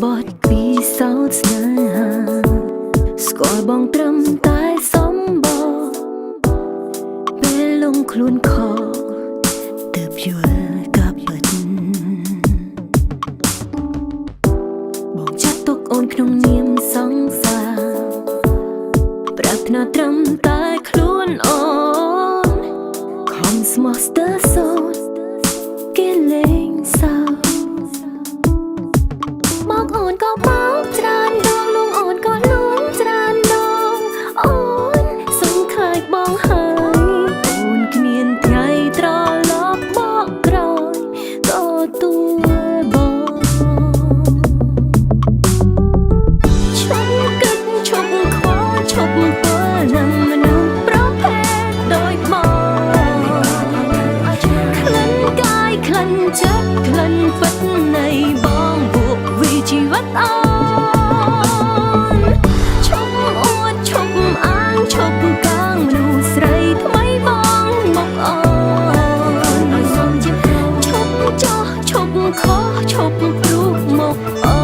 บทปีสาวស្នេហាស្គាល់បងត្រឹមតែសំបកពេលលងខ្លួនខកទើបយល់ក៏ពិតបងចាត់ទុកអូនក្នុងនាមសង្សារប្រាថ្នាត្រឹមតែខ្លួនអូនខំស្មោះស្ទើរសូនគេលេងសើអូនក៏បោកច្រើនដងលងអូនក៏លងច្រើនដងអូនសង្ឃើញបងហើយអូនគ្មានថ្ងៃត្រឡប់មកក្រោយក៏ទួលបងឈប់គិតឈប់ខ្វល់ឈប់ពលនឹងមនុស្សប្រភេទដូចបងក្លិនកាយក្លិនចិត្តក្លិនពិតនៃបងជីវិតអូនឈប់អួតឈប់អាងឈប់កាងមនុស្សស្រីថ្មីបងមកអូនឈប់ចោះឈប់ខុសឈប់ព្រោះមកអូ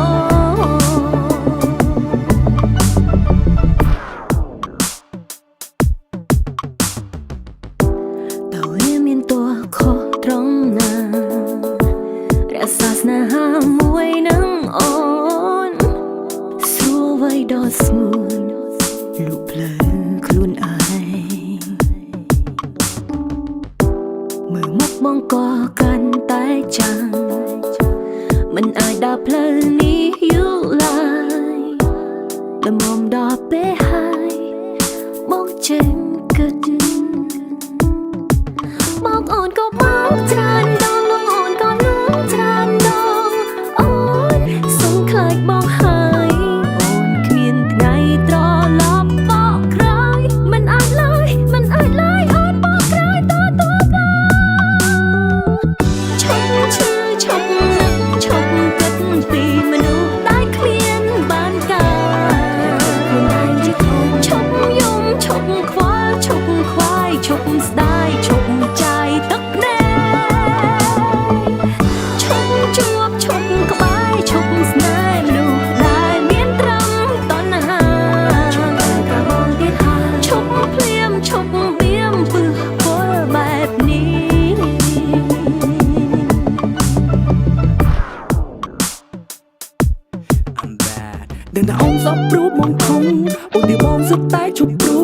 តើវាមានតួខុសត្រង់ណារក្សាស្នេហាមួយនឹងអូនស្រួលໄວដល់ស្ងួនលុបភ្លើខ្លួនឯងមើលមកបងក៏កាន់តែចាំងមិនអាចដើរផ្លូវនេះយូរឡើយល្មមដល់ពេលហើយមកចេញគិតមកអូនក៏បោកច្រើនដងលងអូនក៏លងច្រើនដងអូនសង្ឃើញបងហើយអូនគ្មានថ្ងៃត្រឡប់បកក្រោយមិនអាចឡើយមិនអាចឡើយអូនបកក្រោយតបងឈប់ឈឺឈប់នឹកឈប់គិតពីមនុស្សដែលគ្មានបានការឈប់យំឈប់ខ្វល់ឈប់ខ្វាយឈប់ស្ដាយឈប់ចាយទឹកភ្នែកឈប់ជួបឈប់ក្បែរឈប់ស្នេហ៍មនុស្សដែលមានត្រឹមតណ្ហាឈប់កាបងទៀតហើយឈប់ភ្លាមឈប់បៀមពឹសពលបែបនេះដឹងថាអូនសពព្រូមកធំអូនទីបងសុទ្ធតែជប់ព្រូ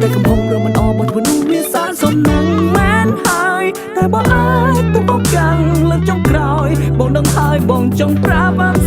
តែកំពុងរមិនអបមកមនុស្សវាសាសំណាំងមែនហើយតែបើអាចទៅបកកាំងលើចុងក្រោយបងដឹងហើយបងចង់ប្រាប់